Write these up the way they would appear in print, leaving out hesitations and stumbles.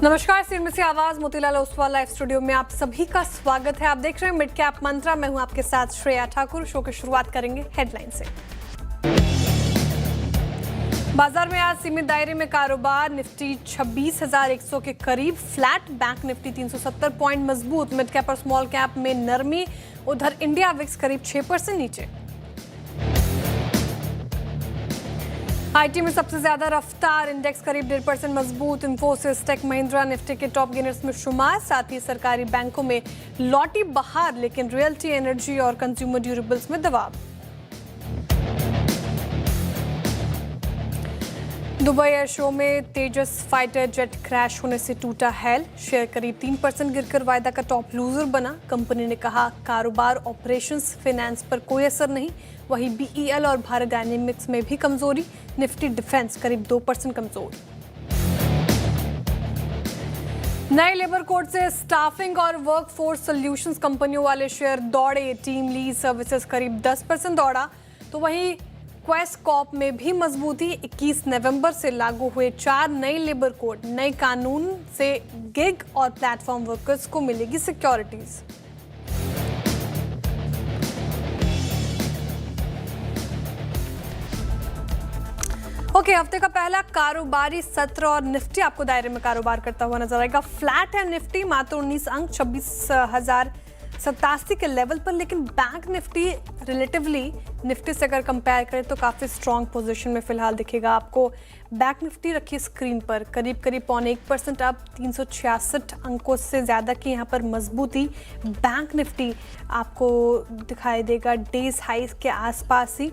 नमस्कार, सिर से आवाज मोतीलाल ओसवाल लाइव स्टूडियो में आप सभी का स्वागत है। आप देख रहे हैं मिड कैप मंत्रा। मैं हूं आपके साथ श्रेया ठाकुर। शो की शुरुआत करेंगे हेडलाइन से। बाजार में आज सीमित दायरे में कारोबार। निफ्टी 26,100 के करीब फ्लैट। बैंक निफ्टी 370 पॉइंट मजबूत। मिड कैप और स्मॉल कैप में नरमी। उधर इंडिया विक्स करीब 6% नीचे। आईटी में सबसे ज्यादा रफ्तार। इंडेक्स करीब 1.5% मजबूत। इंफोसिस, टेक महिंद्रा निफ्टी के टॉप गेनर्स में शुमार। साथ ही सरकारी बैंकों में लौटी बहार, लेकिन रियल्टी, एनर्जी और कंज्यूमर ड्यूरेबल्स में दबाव। दुबई एयर शो में तेजस फाइटर जेट क्रैश होने से टूटा हेल। शेयर करीब 3% गिरकर वायदा का टॉप लूजर बना। कंपनी ने कहा कारोबार, ऑपरेशंस, फाइनेंस पर कोई असर नहीं। वहीं बीईएल और भारत डायनेमिक्स में भी कमजोरी। निफ्टी डिफेंस करीब 2% कमजोर। नए लेबर कोड से स्टाफिंग और वर्कफोर्स सॉल्यूशंस कंपनियों वाले शेयर दौड़े। टीम लीज सर्विसेज करीब 10% दौड़ा। तो वहीं क्वेस्ट कॉप में भी मजबूती। 21 नवंबर से लागू हुए 4 नए लेबर कोड। नए कानून से गिग और प्लेटफॉर्म वर्कर्स को मिलेगी सिक्योरिटीज। ओके, हफ्ते का पहला कारोबारी सत्र और निफ्टी आपको दायरे में कारोबार करता हुआ नजर आएगा। फ्लैट है निफ्टी, मात्र 19 अंक 26,087 के लेवल पर। लेकिन बैंक निफ्टी रिलेटिवली निफ्टी से अगर कंपेयर करें तो काफ़ी स्ट्रॉन्ग पोजीशन में फिलहाल दिखेगा आपको। बैंक निफ्टी रखिए स्क्रीन पर, करीब 0.1% अब 366 अंकों से ज़्यादा की यहाँ पर मजबूती। बैंक निफ्टी आपको दिखाई देगा डेज हाइस के आसपास ही।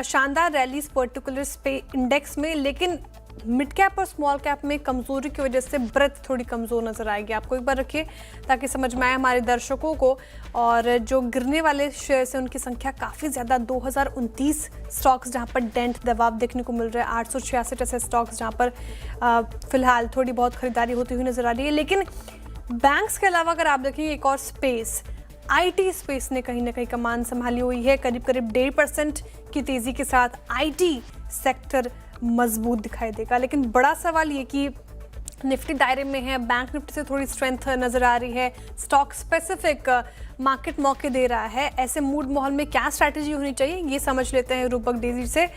शानदार रैलीज पर्टिकुलर पे इंडेक्स में, लेकिन मिड कैप और स्मॉल कैप में कमजोरी की वजह से ब्रेथ थोड़ी कमजोर नजर आएगी आपको। एक बार रखिए ताकि समझ में आए हमारे दर्शकों को। और जो गिरने वाले शेयर्स हैं उनकी संख्या काफ़ी ज़्यादा, 2029 स्टॉक्स जहां पर डेंट दबाव देखने को मिल रहा है। 866 ऐसे स्टॉक्स जहां पर फिलहाल थोड़ी बहुत खरीदारी होती हुई नजर आ रही है। लेकिन बैंक्स के अलावा अगर आप देखें एक और स्पेस, आईटी स्पेस ने कहीं ना कहीं कमान संभाली हुई है। करीब 1.5% की तेजी के साथ आईटी सेक्टर मजबूत दिखाई देगा। लेकिन बड़ा सवाल ये कि निफ्टी दायरे में है, बैंक निफ्टी से थोड़ी स्ट्रेंथ नजर आ रही है। स्टॉक स्पेसिफिक मार्केट मौके दे रहा है। ऐसे मूड माहौल में क्या स्ट्रैटेजी होनी चाहिए, ये समझ लेते हैं रूपक डेजी से।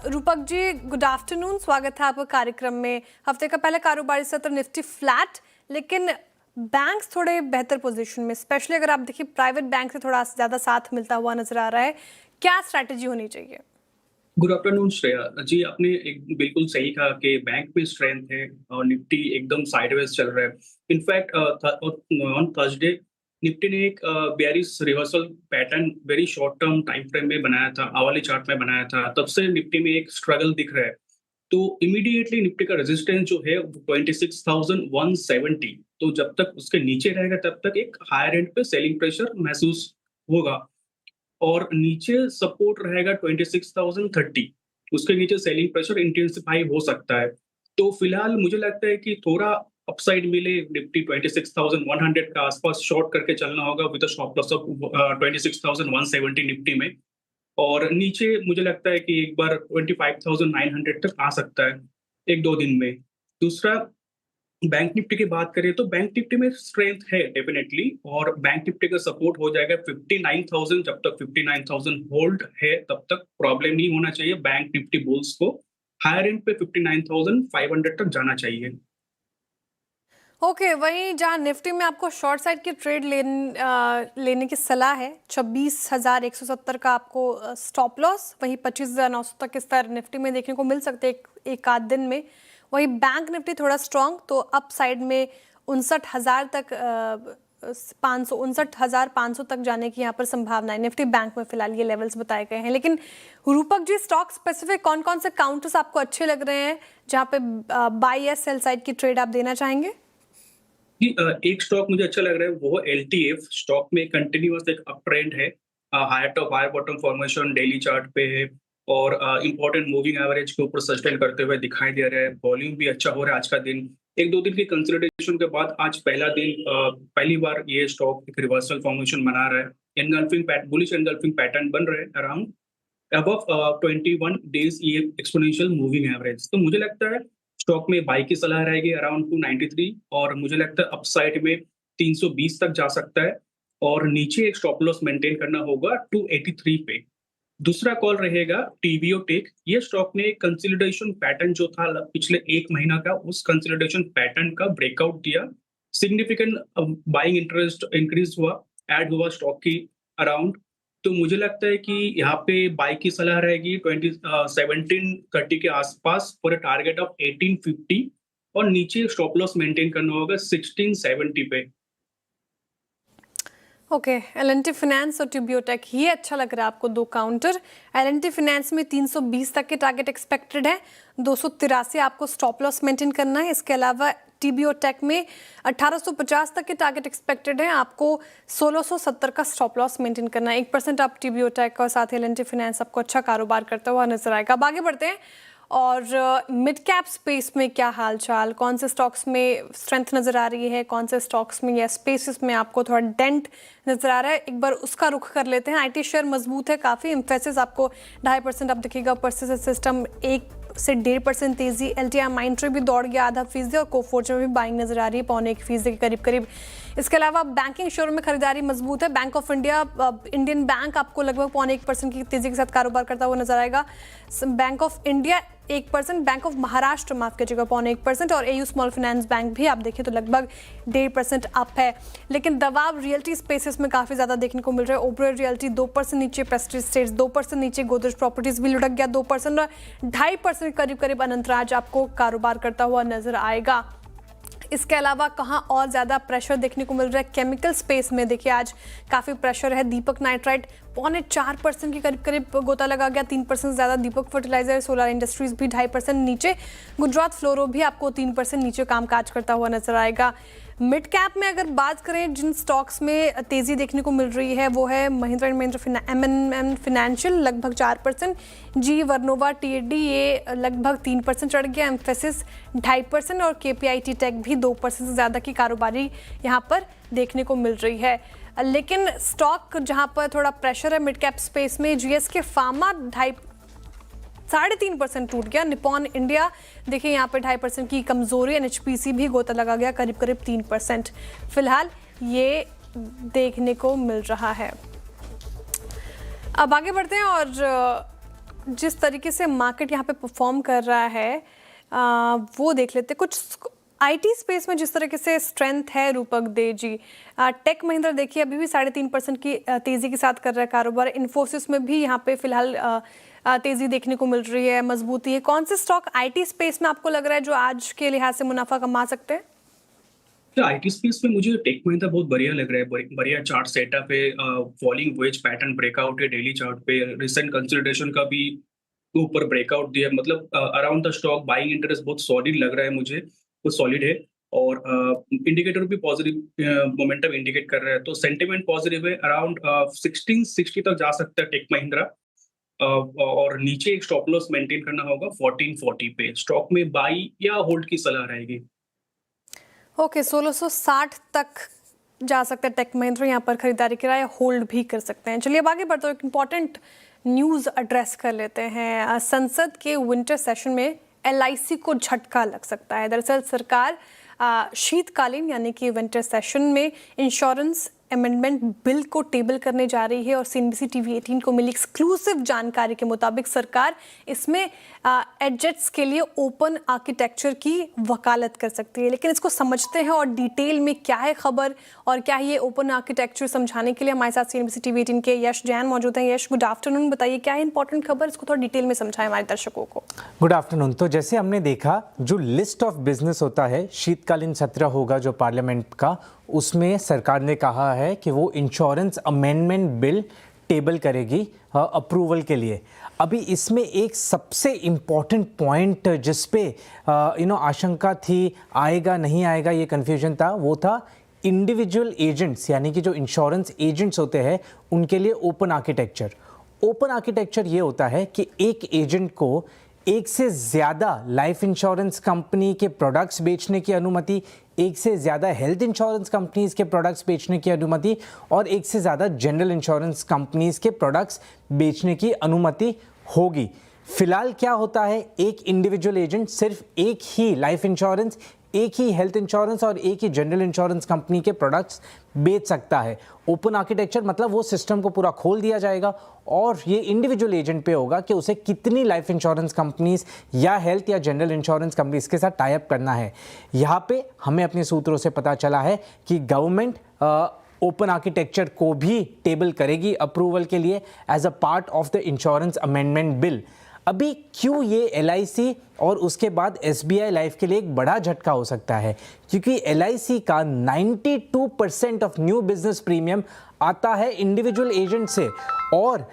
रूपक जी, गुड आफ्टरनून, स्वागत है आपका कार्यक्रम में। हफ्ते का पहला कारोबारी सत्र, निफ्टी फ्लैट, लेकिन बैंक्स थोड़े बेहतर पोजीशन में, स्पेशली अगर आप देखिए प्राइवेट बैंक से थोड़ा ज़्यादा साथ मिलता हुआ नजर आ रहा है। क्या स्ट्रैटेजी होनी चाहिए? गुड आफ्टरनून श्रेया जी, आपने एक बिल्कुल सही कहा कि बैंक में स्ट्रेंथ है और निफ्टी एकदम साइडवेज चल रहा है। इनफैक्ट ऑन थर्सडे निफ्टी ने एक bearish reversal pattern very short term time frame में बनाया था, आवर्ली चार्ट में बनाया था। तब से निफ्टी में एक स्ट्रगल दिख रहा है। तो इमीडिएटली निफ्टी का रेजिस्टेंस जो है वो 26,170। तो जब तक उसके नीचे रहेगा तब तक एक हायर एंड पे सेलिंग प्रेशर महसूस होगा। और नीचे सपोर्ट रहेगा 26,030। उसके नीचे सेलिंग प्रेशर इंटेंसिफाई हो सकता है। तो फिलहाल मुझे लगता है कि थोड़ा अपसाइड मिले निफ्टी 26,100 का आसपास शॉर्ट करके चलना होगा with a stop loss of 26,170 Nifty में। और नीचे मुझे लगता है कि एक बार 25,900 तक आ सकता है एक दो दिन में। दूसरा, बैंक निफ्टी की बात करें तो बैंक निफ्टी में स्ट्रेंथ है डेफिनेटली, और बैंक निफ्टी का सपोर्ट हो जाएगा 59,000। जब तक 59,000 होल्ड है तब तक प्रॉब्लम नहीं होना चाहिए बैंक निफ्टी बुल्स को। हायर एंड पे 59,500 तक जाना चाहिए। ओके, वहीं जहां निफ्टी में आपको शॉर्ट साइड की ट्रेड लेने की सलाह है, 26,170 का आपको स्टॉप लॉस, वहीं 25,900 तक के स्तर निफ्टी में देखने को मिल सकते हैं एक आध दिन में। वहीं बैंक निफ्टी थोड़ा स्ट्रांग, तो अप साइड में 59,000 तक 59,500 तक जाने की यहाँ पर संभावना है। निफ्टी बैंक में फिलहाल ये लेवल्स बताए गए हैं। लेकिन रूपक जी, स्टॉक स्पेसिफिक कौन कौन से काउंटर्स आपको अच्छे लग रहे हैं जहाँ पे बाई या सेल साइड की ट्रेड आप देना चाहेंगे? एक स्टॉक मुझे अच्छा लग रहा है, वो एलटीएफ। स्टॉक में कंटिन्यूअस एक अप ट्रेंड है, higher top higher bottom formation daily chart पे है और इंपॉर्टेंट मूविंग एवरेज के ऊपर सस्टेन करते हुए दिखाई दे रहा है। वॉल्यूम भी अच्छा हो रहा है आज का दिन। एक दो दिन की कंसोलिडेशन के बाद आज पहला दिन पहली बार ये स्टॉक एक रिवर्सल फॉर्मेशन बना रहा है। बुलिश एनगल्फिंग पैटर्न बन रहा है अराउंड अबव 21 डेज ये एक्सपोनेंशियल मूविंग एवरेज। तो मुझे लगता है स्टॉक में बाई की सलाह रहेगी अराउंड 293 और मुझे लगता है अपसाइड में 320 तक जा सकता है और नीचे एक स्टॉप लॉस मेंटेन करना होगा 283 पे। दूसरा कॉल रहेगा टीवीओ टेक। ये स्टॉक ने कंसोलिडेशन पैटर्न जो था पिछले 1 महीना का, उस कंसोलिडेशन पैटर्न का ब्रेकआउट दिया। सिग्निफिकेंट बाइंग इंटरेस्ट इंक्रीज हुआ, ऐड हुआ स्टॉक की अराउंड। तो मुझे लगता है कि यहाँ पे बाई की सलाह रहेगी 1730 के आसपास फॉर अ टारगेट ऑफ 1850 और नीचे स्टॉप लॉस मेंटेन करना होगा 1670 पे। ओके, एल&टी फाइनेंस और टीबीओटेक, ये अच्छा लग रहा है आपको दो काउंटर। एल&टी फाइनेंस में 320 तक के टारगेट एक्सपेक्टेड है, 283 आपको स्टॉप लॉस मेंटेन करना है। इसके अलावा टीबीओटेक में 1850 तक के टारगेट एक्सपेक्टेड है, आपको 1670 का स्टॉप लॉस मेंटेन करना है। 1% आप टीबीओटेक और साथ ही एल&टी फाइनेंस आपको अच्छा कारोबार करता हुआ नजर आएगा। अब आगे बढ़ते हैं और मिड कैप स्पेस में क्या हालचाल, कौन से स्टॉक्स में स्ट्रेंथ नज़र आ रही है, कौन से स्टॉक्स में या स्पेसेस में आपको थोड़ा डेंट नज़र आ रहा है, एक बार उसका रुख कर लेते हैं। आईटी शेयर मजबूत है काफ़ी, इम्फेसिस आपको 2.5% आप दिखेगा, पर्सिस्टेंट सिस्टम 1 से 1.5% तेजी, एलटीआई माइंट्री भी दौड़ गया आधा फीसदी और कोफोर्ज में भी बाइंग नजर आ रही है 0.25% के करीब। इसके अलावा बैंकिंग शेयर में खरीदारी मजबूत है। Bank of India, Indian bank आपको लगभग 0.1% की तेजी के साथ कारोबार करता हुआ नजर आएगा। Bank of India 1%, bank of Maharashtra माफ कीजिएगा 0.1% और एयू स्मॉल फाइनेंस बैंक भी आप देखें तो लगभग 1.5% अप है। लेकिन दबाव रियल्टी स्पेसेस में काफी ज्यादा देखने को मिल रहा है। ओबरॉय रियल्टी 2% नीचे, प्रेस्टीज स्टेट्स 2% नीचे, गोदरेज प्रॉपर्टीज भी लुढ़क गया 2% और 2.5% करीब अनंतराज आपको कारोबार करता हुआ नजर आएगा। इसके अलावा कहाँ और ज़्यादा प्रेशर देखने को मिल रहा है, केमिकल स्पेस में देखिए आज काफ़ी प्रेशर है। दीपक नाइट्राइट 0.4% के करीब गोता लगा गया, 3% ज़्यादा दीपक फर्टिलाइजर, सोलर इंडस्ट्रीज भी 2.5% नीचे, गुजरात फ्लोरो भी आपको 3% नीचे कामकाज करता हुआ नजर आएगा। मिड कैप में अगर बात करें जिन स्टॉक्स में तेज़ी देखने को मिल रही है वो है Mahindra and Mahindra M&M financial लगभग 4%, जी वर्नोवा TAD ये लगभग 3% चढ़ गया, एम्फेसिस 2.5% और KPIT टेक भी 2% से ज़्यादा की कारोबारी यहाँ पर देखने को मिल रही है। लेकिन स्टॉक जहाँ पर थोड़ा प्रेशर है मिड कैप स्पेस में, GSK फार्मा 3.5% टूट गया। निपॉन इंडिया देखिए यहाँ पे 2.5% की कमजोरी, NHPC भी गोता लगा गया करीब 3%। फिलहाल ये देखने को मिल रहा है। अब आगे बढ़ते हैं और जिस तरीके से मार्केट यहाँ पे परफॉर्म कर रहा है वो देख लेते हैं। कुछ आईटी स्पेस में जिस तरीके से स्ट्रेंथ है, रूपक दे जी, टेक महिंद्रा देखिए अभी भी 3.5% की तेजी के साथ कर रहा है कारोबार। इन्फोसिस में भी यहाँ पे फिलहाल तेजी देखने को मिल रही है, मजबूती है। कौन से स्टॉक आईटी स्पेस में आपको लग रहा है जो आज के लिहाज से मुनाफा कमा सकते हैं? आईटी स्पेस में मुझे टेक महिंद्रा बहुत बढ़िया लग रहा है। बढ़िया चार्ट सेटअप है, फॉलिंग वेज पैटर्न ब्रेकआउट है डेली चार्ट पे, रिसेंट कंसोलिडेशन का भी ऊपर ब्रेकआउट दिया, मतलब around the stock buying interest बहुत सॉलिड लग रहा है मुझे, वो सॉलिड है और इंडिकेटर भी पॉजिटिव मोमेंटम इंडिकेट कर रहा है, तो सेंटिमेंट पॉजिटिव है। अराउंड 1660 तक जा सकता है टेक महिंद्रा और नीचे एक स्टॉप लॉस मेंटेन करना होगा 1440 पे। स्टॉक में बाई या होल्ड की सलाह रहेगी। ओके, 1660 तक जा सकता है टेक महिंद्रा, यहाँ पर खरीदारी किराया होल्ड भी कर सकते हैं। चलिए अब आगे बढ़ते हैं, एक इंपॉर्टेंट न्यूज़ एड्रेस कर लेते हैं। संसद के विंटर सेशन में LIC को झटका लग सकता है। दरअसल सरकार शीतकालीन यानी कि विंटर सेशन में इंश्योरेंस अमेंडमेंट बिल को टेबल करने जा रही है और CNBC TV 18 को मिली एक्सक्लूसिव जानकारी के मुताबिक सरकार इसमें एडजेट्स के लिए ओपन आर्किटेक्चर की वकालत कर सकती है। लेकिन इसको समझते हैं और डिटेल में क्या है खबर और क्या ये ओपन आर्किटेक्चर समझाने के लिए हमारे साथ CNBC TV 18 के यश जैन मौजूद हैं। यश, गुड आफ्टरनून, बताइए क्या है इंपॉर्टेंट खबर, इसको थोड़ा डिटेल में समझाएं हमारे दर्शकों को। Good afternoon. तो जैसे हमने देखा, जो लिस्ट ऑफ बिजनेस होता है, शीतकालीन सत्र होगा जो पार्लियामेंट का, उसमें सरकार ने कहा है कि वो इंश्योरेंस अमेंडमेंट बिल टेबल करेगी अप्रूवल के लिए। अभी इसमें एक सबसे इम्पॉर्टेंट पॉइंट जिस पे आशंका थी, आएगा नहीं आएगा ये कन्फ्यूजन था, वो था इंडिविजुअल एजेंट्स यानी कि जो इंश्योरेंस एजेंट्स होते हैं उनके लिए ओपन आर्किटेक्चर। ओपन आर्किटेक्चर ये होता है कि एक एजेंट को एक से ज़्यादा लाइफ इंश्योरेंस कंपनी के प्रोडक्ट्स बेचने की अनुमति, एक से ज़्यादा हेल्थ इंश्योरेंस कंपनीज़ के प्रोडक्ट्स बेचने की अनुमति और एक से ज़्यादा जनरल इंश्योरेंस कंपनीज़ के प्रोडक्ट्स बेचने की अनुमति होगी। फिलहाल क्या होता है, एक इंडिविजुअल एजेंट सिर्फ एक ही लाइफ इंश्योरेंस, एक ही हेल्थ इंश्योरेंस और एक ही जनरल इंश्योरेंस कंपनी के प्रोडक्ट्स बेच सकता है। ओपन आर्किटेक्चर मतलब वो सिस्टम को पूरा खोल दिया जाएगा और ये इंडिविजुअल एजेंट पे होगा कि उसे कितनी लाइफ इंश्योरेंस कंपनीज या हेल्थ या जनरल इंश्योरेंस कंपनीज के साथ टाई अप करना है। यहाँ पे हमें अपने सूत्रों से पता चला है कि गवर्नमेंट ओपन आर्किटेक्चर को भी टेबल करेगी अप्रूवल के लिए as a part of the insurance amendment bill. अभी क्यों ये LIC और उसके बाद SBI लाइफ के लिए एक बड़ा झटका हो सकता है, क्योंकि LIC का 92% ऑफ न्यू बिजनेस प्रीमियम आता है इंडिविजुअल एजेंट से और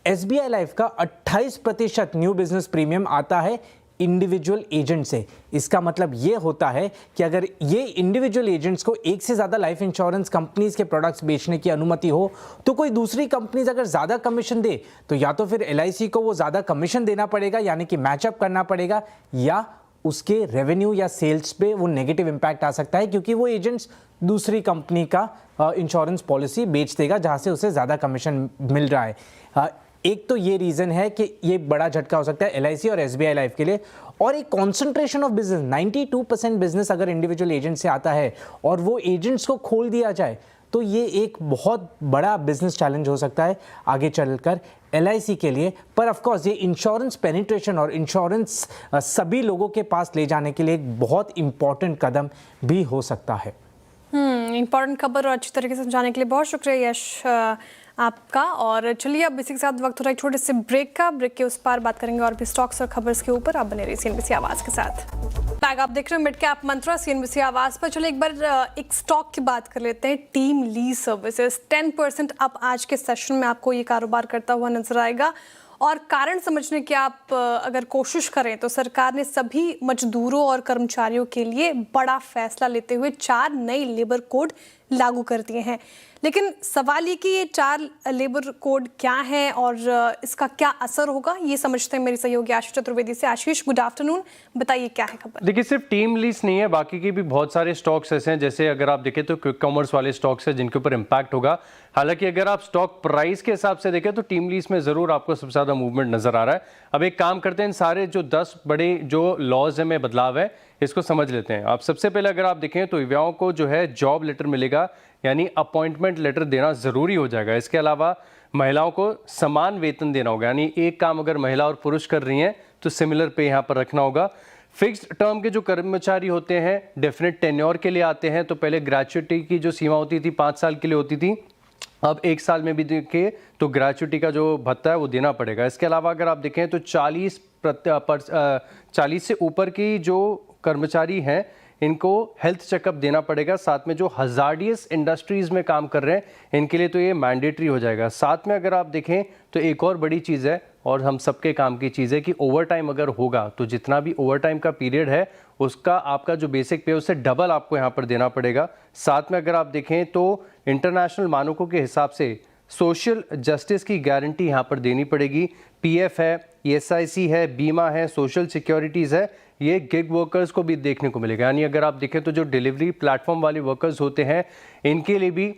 SBI लाइफ का 28% न्यू बिजनेस प्रीमियम आता है इंडिविजुअल एजेंट से। इसका मतलब ये होता है कि अगर ये इंडिविजुअल एजेंट्स को एक से ज़्यादा लाइफ इंश्योरेंस कंपनीज के प्रोडक्ट्स बेचने की अनुमति हो तो कोई दूसरी कंपनीज अगर ज़्यादा कमीशन दे तो या तो फिर LIC को वो ज़्यादा कमीशन देना पड़ेगा, यानी कि मैचअप करना पड़ेगा, या उसके रेवेन्यू या सेल्स पे वो नेगेटिव इम्पैक्ट आ सकता है क्योंकि वो एजेंट्स दूसरी कंपनी का इंश्योरेंस पॉलिसी बेच देगा जहाँ से उसे ज़्यादा कमीशन मिल रहा है। एक तो ये रीज़न है कि ये बड़ा झटका हो सकता है LIC और SBI लाइफ के लिए, और एक कॉन्सेंट्रेशन ऑफ बिजनेस, 92% बिजनेस अगर इंडिविजुअल एजेंट से आता है और वो एजेंट्स को खोल दिया जाए तो ये एक बहुत बड़ा बिजनेस चैलेंज हो सकता है आगे चलकर LIC के लिए। पर ऑफ कोर्स ये इंश्योरेंस पेनिट्रेशन और इंश्योरेंस सभी लोगों के पास ले जाने के लिए एक बहुत इंपॉर्टेंट कदम भी हो सकता है। इम्पॉर्टेंट खबर और अच्छी तरीके से समझाने के लिए बहुत शुक्रिया यश आपका। और चलिए अब इसी के साथ वक्त हो रहा है एक छोटे से ब्रेक का। ब्रेक के उस पार बात करेंगे और भी स्टॉक्स और खबर्स के ऊपर। आप बने रहिए CNBC आवाज़ के साथ। बैग आप देख रहे हो मिड कैप मंत्रा CNBC आवाज़ पर। चलिए एक बार एक स्टॉक की बात कर लेते हैं, टीम लीज सर्विसेज 10% अप आज के सेशन में आपको ये कारोबार करता हुआ नजर आएगा। और कारण समझने की आप अगर कोशिश करें तो सरकार ने सभी मजदूरों और कर्मचारियों के लिए बड़ा फैसला लेते हुए 4 नए लेबर कोड लागू कर दिए हैं। लेकिन सवाल ये कि ये 4 लेबर कोड क्या है और इसका क्या असर होगा, ये समझते हैं मेरे सहयोगी आशीष चतुर्वेदी से। आशीष, गुड आफ्टरनून, बताइए क्या है खबर। देखिए सिर्फ टीम लीज नहीं है, बाकी के भी बहुत सारे स्टॉक्स ऐसे हैं, जैसे अगर आप देखें तो क्विक कॉमर्स वाले स्टॉक्स हैं जिनके ऊपर इम्पैक्ट होगा। हालांकि अगर आप स्टॉक प्राइस के हिसाब से देखें तो टीम लीज में जरूर आपको सबसे ज्यादा मूवमेंट नजर आ रहा है। अब एक काम करते हैं, सारे जो 10 बड़े जो लॉज में बदलाव है इसको समझ लेते हैं। आप सबसे पहले अगर आप देखें तो युवाओं को जो है जॉब लेटर मिलेगा, यानी अपॉइंटमेंट लेटर देना जरूरी हो जाएगा। इसके अलावा महिलाओं को समान वेतन देना होगा, यानी एक काम अगर महिला और पुरुष कर रही हैं तो सिमिलर पे यहाँ पर रखना होगा। फिक्स्ड टर्म के जो कर्मचारी होते हैं डेफिनेट टेन्योर के लिए आते हैं, तो पहले ग्रेचुइटी की जो सीमा होती थी 5 साल के लिए होती थी, अब 1 साल में भी देखें तो ग्रेचुइटी का जो भत्ता है वो देना पड़ेगा। इसके अलावा अगर आप देखें तो 40 से ऊपर की जो कर्मचारी हैं इनको हेल्थ चेकअप देना पड़ेगा। साथ में जो हजार्डियस इंडस्ट्रीज में काम कर रहे हैं इनके लिए तो ये मैंडेटरी हो जाएगा। साथ में अगर आप देखें तो एक और बड़ी चीज़ है और हम सबके काम की चीज़ है कि ओवर टाइम अगर होगा तो जितना भी ओवर टाइम का पीरियड है उसका आपका जो बेसिक पे उससे डबल आपको यहाँ पर देना पड़ेगा। साथ में अगर आप देखें तो इंटरनेशनल मानकों के हिसाब से सोशल जस्टिस की गारंटी यहाँ पर देनी पड़ेगी। PF है, SIC है, बीमा है, सोशल सिक्योरिटीज़ है, ये गिग वर्कर्स को भी देखने को मिलेगा। यानी अगर आप देखें तो जो डिलीवरी प्लेटफॉर्म वाले वर्कर्स होते हैं इनके लिए भी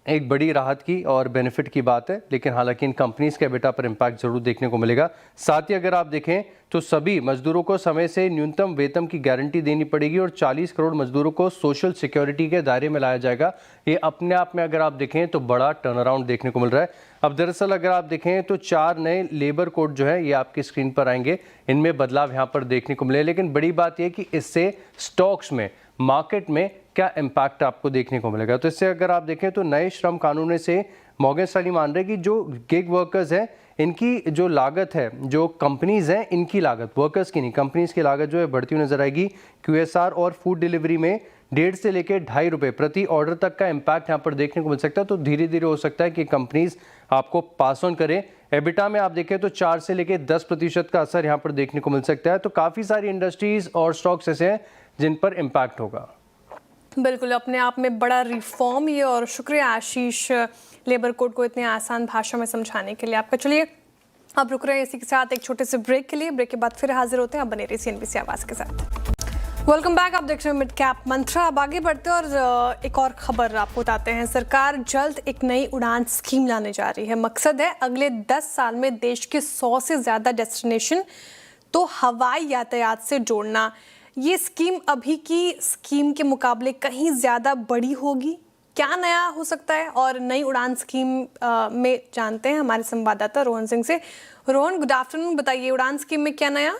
एक बड़ी राहत की और बेनिफिट की बात है, लेकिन हालांकि इन कंपनीज के बेटा पर इम्पैक्ट जरूर देखने को मिलेगा। साथ ही अगर आप देखें तो सभी मजदूरों को समय से न्यूनतम वेतन की गारंटी देनी पड़ेगी और 40 करोड़ मजदूरों को सोशल सिक्योरिटी के दायरे में लाया जाएगा। ये अपने आप में अगर आप देखें तो बड़ा टर्न अराउंड देखने को मिल रहा है। अब दरअसल अगर आप देखें तो 4 नए लेबर कोड जो है ये आपकी स्क्रीन पर आएंगे, इनमें बदलाव यहाँ पर देखने को मिले। लेकिन बड़ी बात यह कि इससे स्टॉक्स में, मार्केट में क्या इम्पैक्ट आपको देखने को मिलेगा। तो इससे अगर आप देखें तो नए श्रम कानून से मॉर्गन स्टैनली मान रहे कि जो गिग वर्कर्स हैं इनकी जो लागत है, जो कंपनीज हैं इनकी लागत, वर्कर्स की नहीं कंपनीज की लागत जो है बढ़ती हुई नजर आएगी। QSR और फूड डिलीवरी में 1.5 से लेकर 2.5 रुपये प्रति ऑर्डर तक का इम्पैक्ट यहाँ पर देखने को मिल सकता है। तो धीरे धीरे हो सकता है कि कंपनीज आपको पास ऑन करें। एबिटा में आप देखें तो 4 से लेकर 10% का असर यहाँ पर देखने को मिल सकता है। तो काफ़ी सारी इंडस्ट्रीज और स्टॉक्स ऐसे हैं जिन पर इम्पैक्ट होगा। बिल्कुल, अपने आप में बड़ा रिफॉर्म ये, और शुक्रिया आशीष लेबर कोड को इतने आसान भाषा में समझाने के लिए आपका। चलिए अब रुक रहे हैं इसी के साथ एक छोटे से ब्रेक के लिए। ब्रेक के बाद फिर हाजिर होते हैं। अब बने रहिए CNBC आवाज़ के साथ। Welcome back. आप देख रहे हैं मिड कैप मंत्रा। अब आगे बढ़ते हैं और एक और खबर आपको बताते हैं। सरकार जल्द एक नई उड़ान स्कीम लाने जा रही है। मकसद है अगले 10 साल में देश के 100 से ज़्यादा डेस्टिनेशन तो हवाई यातायात से जोड़ना। ये स्कीम अभी की स्कीम के मुकाबले कहीं ज़्यादा बड़ी होगी। क्या नया हो सकता है और नई उड़ान स्कीम में जानते हैं हमारे संवाददाता रोहन सिंह से। Rohan, good afternoon. बताइए, उड़ान स्कीम में क्या नया?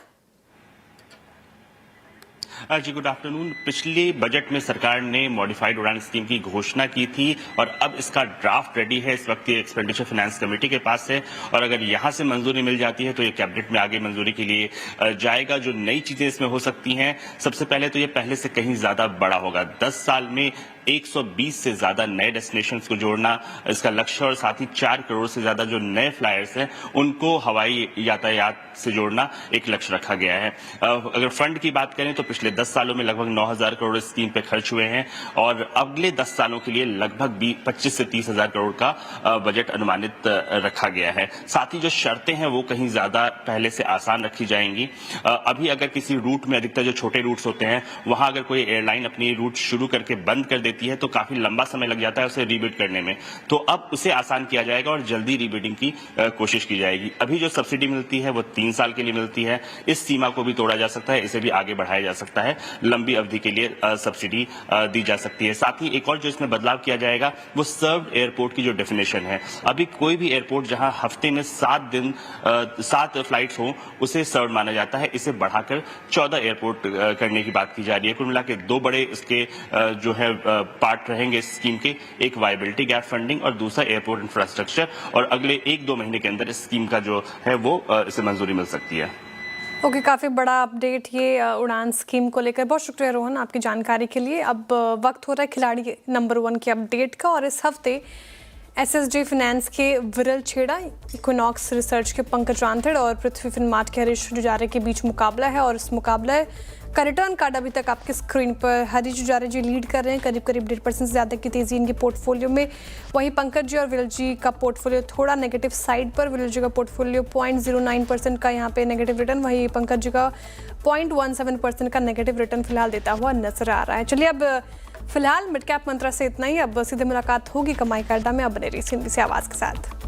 जी गुड आफ्टरनून। पिछले बजट में सरकार ने मॉडिफाइड उड़ान स्कीम की घोषणा की थी और अब इसका ड्राफ्ट रेडी है। इस वक्त ये एक्सपेंडिचर फाइनेंस कमेटी के पास है और अगर यहां से मंजूरी मिल जाती है तो ये कैबिनेट में आगे मंजूरी के लिए जाएगा। जो नई चीजें इसमें हो सकती हैं, सबसे पहले तो ये पहले से कहीं ज्यादा बड़ा होगा। 10 साल में 120 से ज्यादा नए डेस्टिनेशंस को जोड़ना इसका लक्ष्य और साथ ही 4 करोड़ से ज्यादा जो नए फ्लायर्स हैं उनको हवाई यातायात से जोड़ना एक लक्ष्य रखा गया है। अगर फंड की बात करें तो पिछले 10 सालों में लगभग 9,000 करोड़ इस स्कीम पे खर्च हुए हैं और अगले 10 सालों के लिए लगभग 25 से 30,000 करोड़ का बजट अनुमानित रखा गया है। साथ ही जो शर्तें हैं वो कहीं ज्यादा पहले से आसान रखी जाएंगी। अभी अगर किसी रूट में, अधिकतर जो छोटे रूट्स होते हैं, वहां अगर कोई एयरलाइन अपनी रूट शुरू करके बंद कर देती है तो काफी लंबा समय लग जाता है उसे रीबिड करने में, तो अब उसे आसान किया जाएगा और जल्दी रीबिडिंग की कोशिश की जाएगी। अभी जो सब्सिडी मिलती है वो 3 साल के लिए मिलती है। इस सीमा को भी तोड़ा जा सकता है, इसे भी आगे बढ़ाया जा सकता है। लंबी अवधि के लिए सब्सिडी दी जा सकती है। साथ ही एक और जो इसमें बदलाव किया जाएगा वो सर्व्ड एयरपोर्ट की जो डेफिनेशन है। अभी कोई भी एयरपोर्ट जहां हफ्ते में 7 फ्लाइट्स हो उसे सर्व माना जाता है। इसे बढ़ाकर 14 एयरपोर्ट करने की बात की जा रही है। कुल मिला के 2 बड़े इसके जो है पार्ट रहेंगे इस स्कीम के, एक वायबिलिटी गैप फंडिंग और दूसरा एयरपोर्ट इंफ्रास्ट्रक्चर। और अगले 1-2 महीने के अंदर इस स्कीम का जो है वो इसे मंजूरी मिल सकती है। ओके, काफ़ी बड़ा अपडेट ये उड़ान स्कीम को लेकर। बहुत शुक्रिया रोहन आपकी जानकारी के लिए। अब वक्त हो रहा है खिलाड़ी नंबर 1 के अपडेट का और इस हफ्ते SSJ फाइनेंस के विरल छेड़ा, इक्विनॉक्स रिसर्च के पंकज रांथड़ और पृथ्वी फिनमार्ट के हरीश जुजारे के बीच मुकाबला है और इस मुकाबला का रिटर्न कार्ड अभी तक आपकी स्क्रीन पर। हरीश जुजारे जी लीड कर रहे हैं, करीब 1.5% से ज़्यादा की तेज़ी इनके पोर्टफोलियो में। वहीं पंकज जी और विरल जी का पोर्टफोलियो थोड़ा नेगेटिव साइड पर। विरल जी का पोर्टफोलियो 0.09% का यहाँ पे नेगेटिव रिटर्न, वहीं पंकज जी का 0.17% का नेगेटिव रिटर्न फिलहाल देता हुआ नजर आ रहा है। चलिए, अब फिलहाल मिड कैप मंत्रा से इतना ही। अब सीधे मुलाकात होगी कमाई का अड्डा में। अब बने रहिए हिंदी से आवाज़ के साथ।